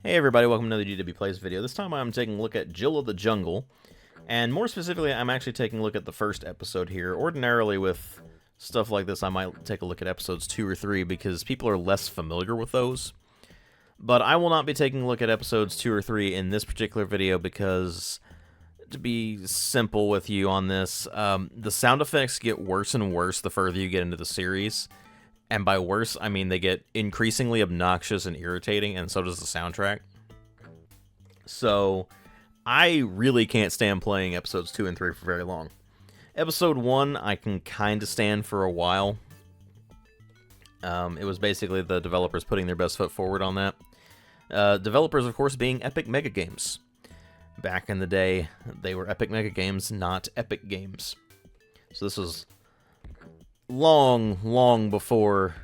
Hey everybody, welcome to another DW Plays video. This time I'm taking a look at Jill of the Jungle, and more specifically I'm actually taking a look at the first episode here. Ordinarily with stuff like this I might take a look at episodes 2 or 3 because people are less familiar with those. But I will not be taking a look at episodes 2 or 3 in this particular video because, to be simple with you on this, the sound effects get worse and worse the further you get into the series. And by worse, I mean they get increasingly obnoxious and irritating, and so does the soundtrack. So, I really can't stand playing episodes 2 and 3 for very long. Episode 1, I can kind of stand for a while. It was basically the developers putting their best foot forward on that. Developers, of course, being Epic Megagames. Back in the day, they were Epic Megagames, not Epic Games. So this was long before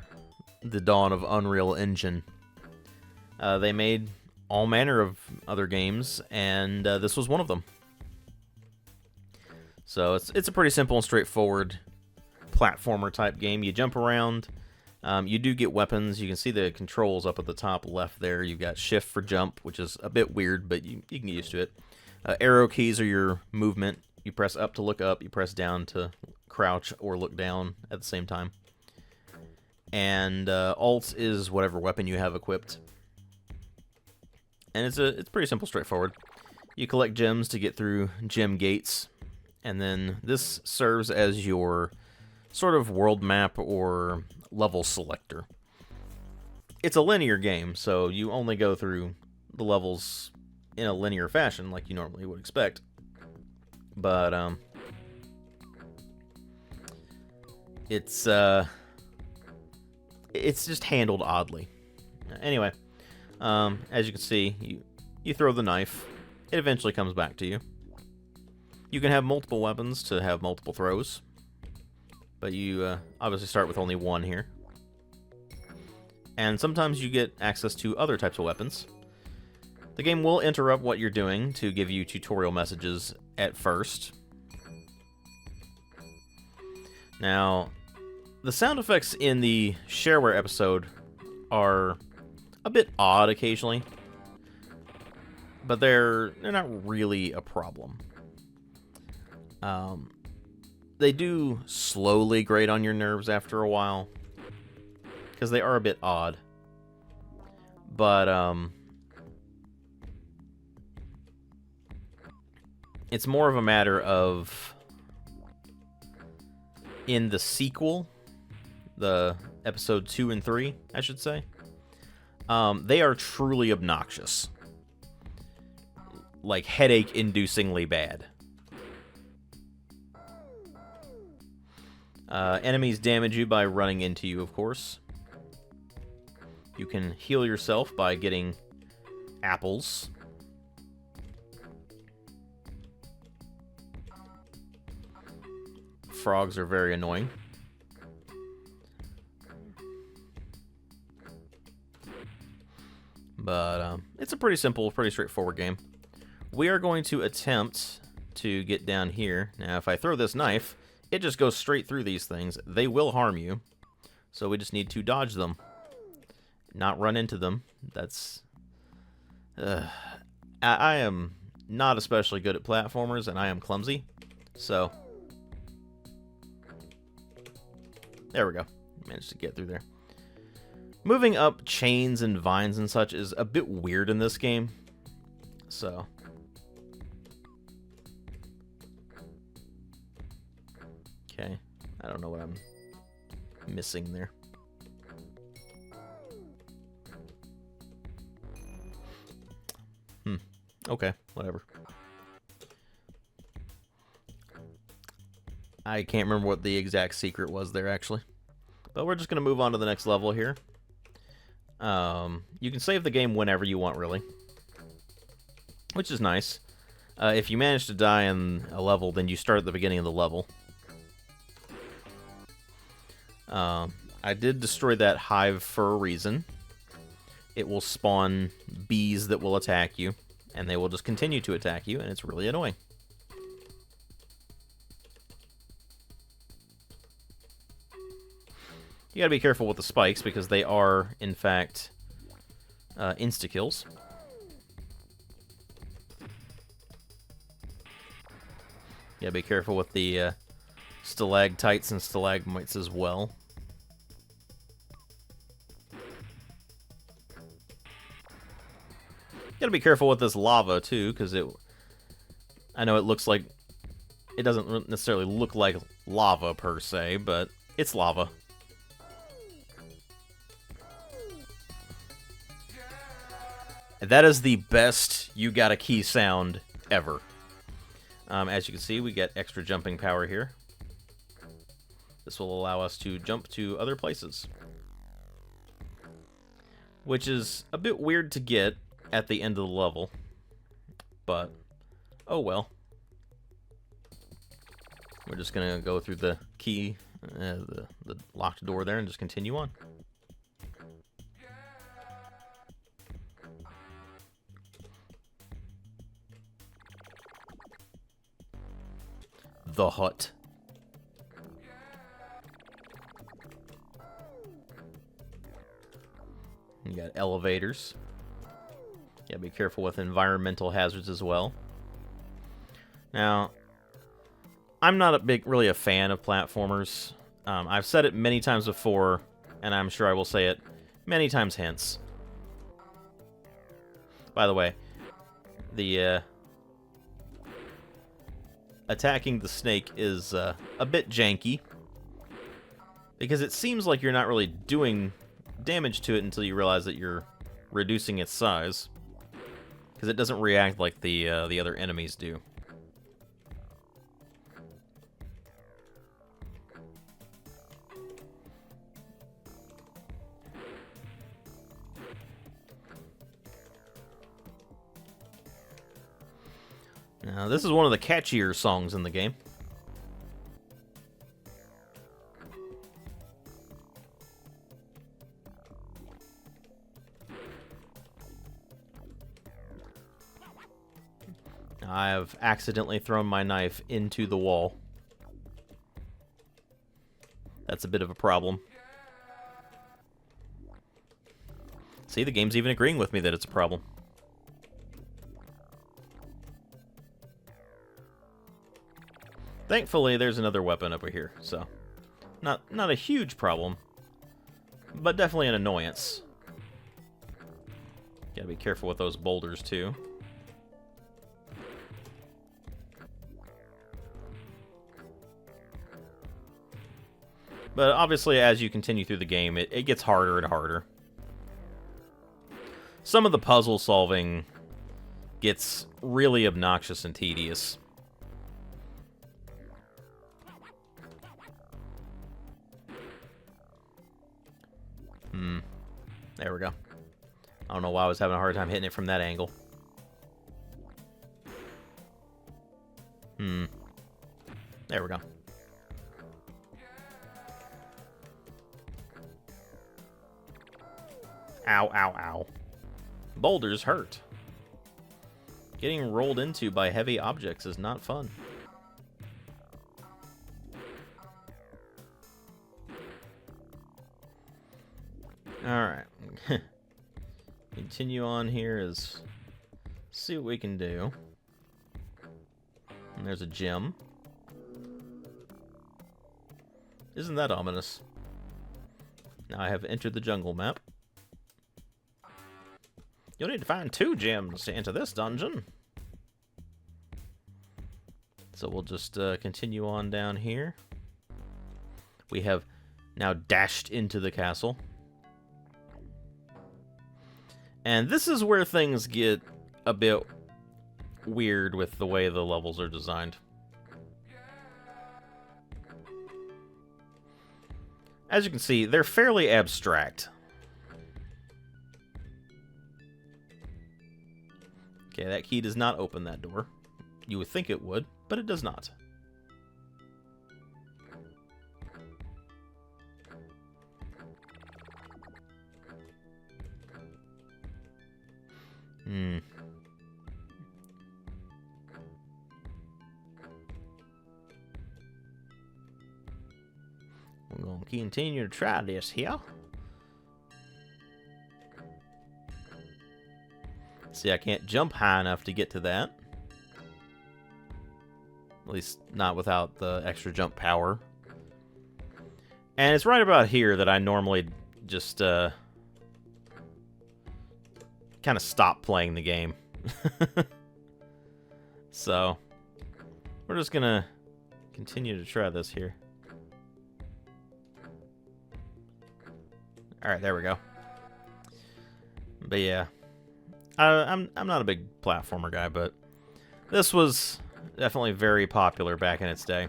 the dawn of Unreal Engine. They made all manner of other games, and this was one of them. So it's a pretty simple and straightforward platformer type game. You jump around. You do get weapons. You can see the controls up at the top left there. You've got shift for jump, which is a bit weird, but you can get used to it. Arrow keys are your movement. You press up to look up. You press down to crouch or look down at the same time. And alt is whatever weapon you have equipped. And it's pretty simple, straightforward. You collect gems to get through gem gates, and then this serves as your sort of world map or level selector. It's a linear game, so you only go through the levels in a linear fashion like you normally would expect. But it's just handled oddly. Anyway, as you can see, you throw the knife. It eventually comes back to you. You can have multiple weapons to have multiple throws, but you obviously start with only one here. And sometimes you get access to other types of weapons. The game will interrupt what you're doing to give you tutorial messages at first. Now, the sound effects in the shareware episode are a bit odd occasionally, but they're not really a problem. They do slowly grate on your nerves after a while, because they are a bit odd. But it's more of a matter of, in the sequel, the episode 2 and 3, I should say, they are truly obnoxious. Like, headache-inducingly bad. Enemies damage you by running into you, of course. You can heal yourself by getting apples. Frogs are very annoying. But it's a pretty simple, pretty straightforward game. We are going to attempt to get down here. Now, if I throw this knife, it just goes straight through these things. They will harm you, so we just need to dodge them, not run into them. That's... I am not especially good at platformers, and I am clumsy, so... There we go. Managed to get through there. Moving up chains and vines and such is a bit weird in this game. So. Okay. I don't know what I'm missing there. Okay. Whatever. I can't remember what the exact secret was there, actually. But we're just going to move on to the next level here. You can save the game whenever you want, really. Which is nice. If you manage to die in a level, then you start at the beginning of the level. I did destroy that hive for a reason. It will spawn bees that will attack you, and they will just continue to attack you, and it's really annoying. You gotta be careful with the spikes because they are, in fact, insta-kills. Yeah, be careful with the stalactites and stalagmites as well. Gotta be careful with this lava too, because I know it looks like it doesn't necessarily look like lava per se, but it's lava. And that is the best you got a key sound ever. As you can see, we get extra jumping power here. This will allow us to jump to other places, which is a bit weird to get at the end of the level, but oh well. We're just gonna go through the key, the locked door there, and just continue on. The hut. You got elevators. Yeah, be careful with environmental hazards as well. Now, I'm not really a fan of platformers. I've said it many times before, and I'm sure I will say it many times hence. By the way, the attacking the snake is a bit janky, because it seems like you're not really doing damage to it until you realize that you're reducing its size, because it doesn't react like the other enemies do. Now, this is one of the catchier songs in the game. I have accidentally thrown my knife into the wall. That's a bit of a problem. See, the game's even agreeing with me that it's a problem. Thankfully, there's another weapon over here, so not a huge problem, but definitely an annoyance. Gotta be careful with those boulders, too. But obviously, as you continue through the game, it gets harder and harder. Some of the puzzle solving gets really obnoxious and tedious. There we go. I don't know why I was having a hard time hitting it from that angle. There we go. Ow, ow, ow. Boulders hurt. Getting rolled into by heavy objects is not fun. Alright. Continue on here is see what we can do. And there's a gem. Isn't that ominous? Now I have entered the jungle map. You'll need to find 2 gems to enter this dungeon. So we'll just continue on down here. We have now dashed into the castle. And this is where things get a bit weird with the way the levels are designed. As you can see, they're fairly abstract. Okay, that key does not open that door. You would think it would, but it does not. We're going to continue to try this here. See, I can't jump high enough to get to that. At least not without the extra jump power. And it's right about here that I normally just kind of stop playing the game. So, we're just gonna continue to try this here. Alright, there we go. But yeah, I'm not a big platformer guy, but this was definitely very popular back in its day.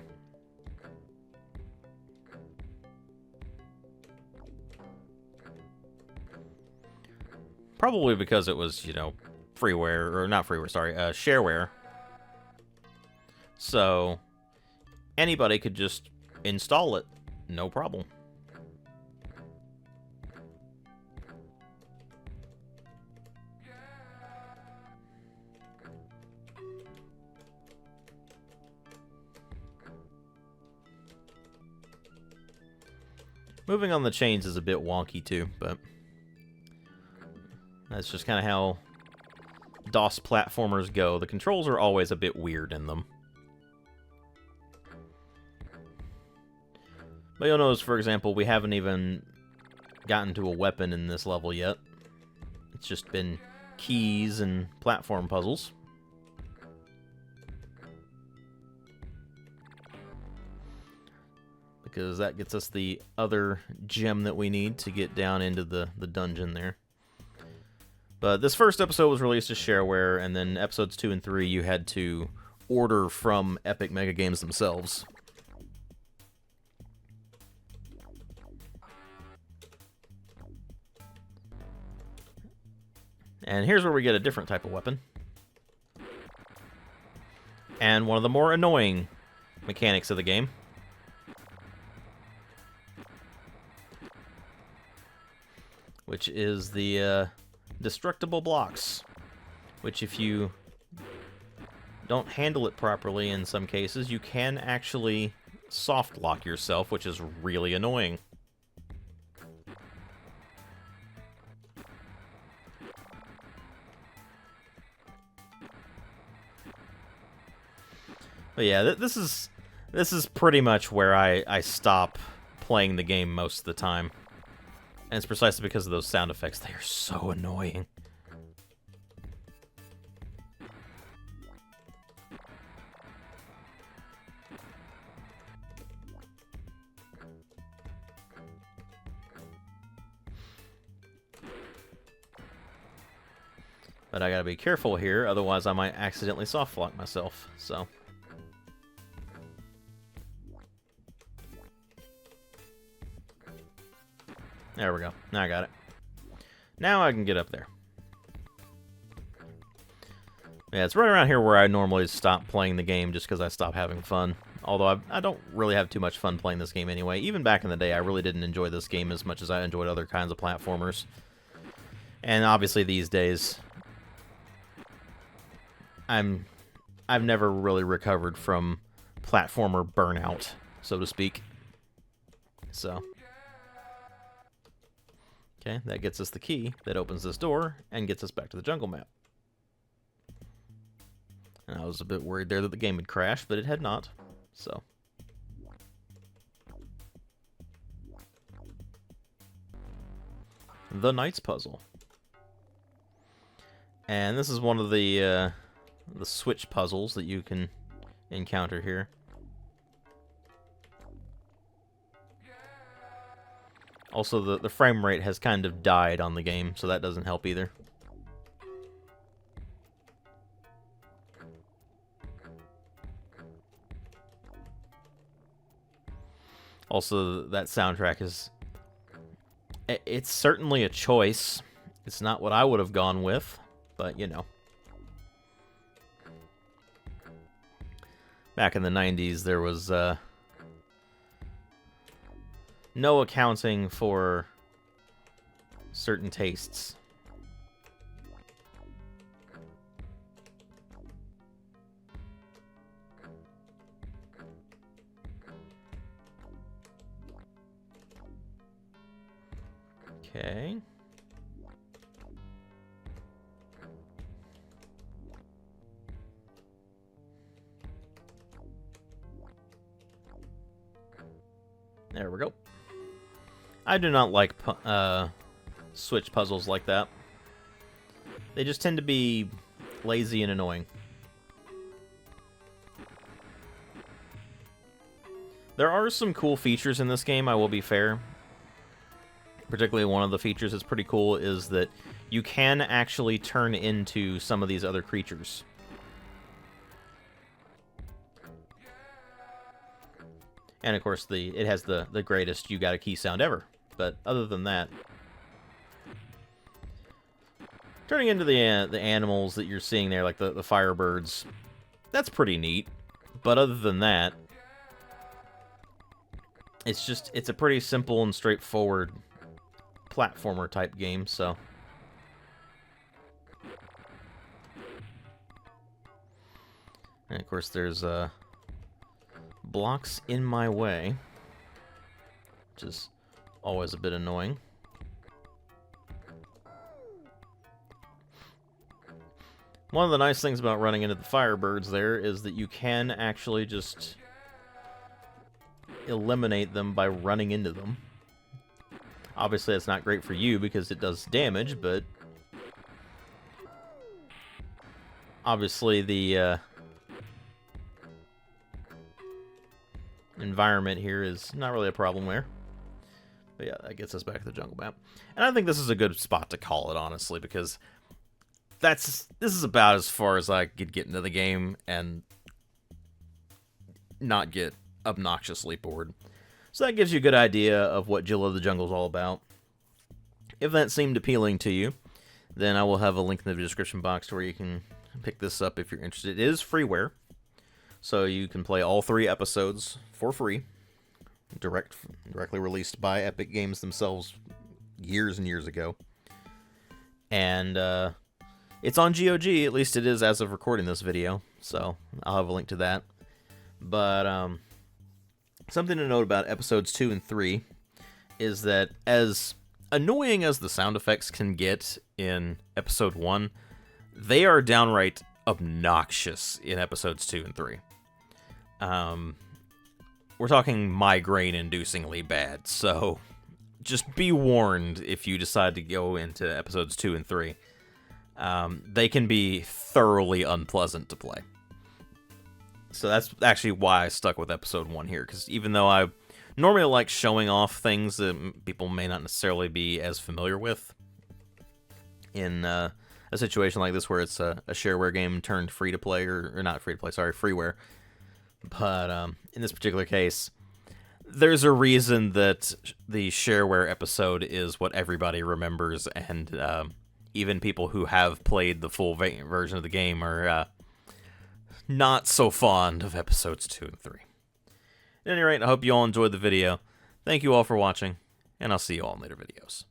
Probably because it was, you know, freeware, or not freeware, sorry, shareware. So, anybody could just install it, no problem. Moving on the chains is a bit wonky too, but that's just kind of how DOS platformers go. The controls are always a bit weird in them. But you'll notice, for example, we haven't even gotten to a weapon in this level yet. It's just been keys and platform puzzles. Because that gets us the other gem that we need to get down into the dungeon there. But this first episode was released as shareware, and then episodes 2 and 3 you had to order from Epic Megagames themselves. And here's where we get a different type of weapon. And one of the more annoying mechanics of the game. Which is the destructible blocks. Which if you don't handle it properly in some cases, you can actually soft lock yourself, which is really annoying. But yeah, this is pretty much where I stop playing the game most of the time. And it's precisely because of those sound effects. They are so annoying. But I gotta be careful here, otherwise I might accidentally soft lock myself, so. There we go. Now I got it. Now I can get up there. Yeah, it's right around here where I normally stop playing the game just because I stop having fun. Although I don't really have too much fun playing this game anyway. Even back in the day, I really didn't enjoy this game as much as I enjoyed other kinds of platformers. And obviously these days, I've never really recovered from platformer burnout, so to speak. So. Okay, that gets us the key that opens this door and gets us back to the jungle map. And I was a bit worried there that the game had crashed, but it had not. So. The Knight's Puzzle. And this is one of the switch puzzles that you can encounter here. Also, the frame rate has kind of died on the game, so that doesn't help either. Also, that soundtrack is... It's certainly a choice. It's not what I would have gone with, but, you know. Back in the 90s, there was... no accounting for certain tastes. Okay. There we go. I do not like switch puzzles like that. They just tend to be lazy and annoying. There are some cool features in this game, I will be fair. Particularly one of the features that's pretty cool is that you can actually turn into some of these other creatures. And of course, it has the greatest "you got a key" sound ever. But other than that, turning into the animals that you're seeing there, like the firebirds, that's pretty neat. But other than that, it's a pretty simple and straightforward platformer type game. So, and of course, there's blocks in my way, which is always a bit annoying. One of the nice things about running into the firebirds there is that you can actually just eliminate them by running into them. Obviously, that's not great for you because it does damage, but obviously the environment here is not really a problem there. But yeah, that gets us back to the jungle map. And I think this is a good spot to call it, honestly, because this is about as far as I could get into the game and not get obnoxiously bored. So that gives you a good idea of what Jill of the Jungle is all about. If that seemed appealing to you, then I will have a link in the description box to where you can pick this up if you're interested. It is freeware, so you can play all 3 episodes for free, directly released by Epic Games themselves years and years ago. And it's on GOG, at least it is as of recording this video, so I'll have a link to that. But something to note about episodes 2 and 3 is that as annoying as the sound effects can get in episode 1, they are downright obnoxious in episodes 2 and 3. We're talking migraine-inducingly bad, so just be warned if you decide to go into episodes 2 and 3. They can be thoroughly unpleasant to play. So that's actually why I stuck with episode 1 here, because even though I normally like showing off things that people may not necessarily be as familiar with, in a situation like this where it's a shareware game turned free-to-play, or not free-to-play, sorry, freeware. But in this particular case, there's a reason that the shareware episode is what everybody remembers, and even people who have played the full version of the game are not so fond of episodes 2 and 3. At any rate, I hope you all enjoyed the video. Thank you all for watching, and I'll see you all in later videos.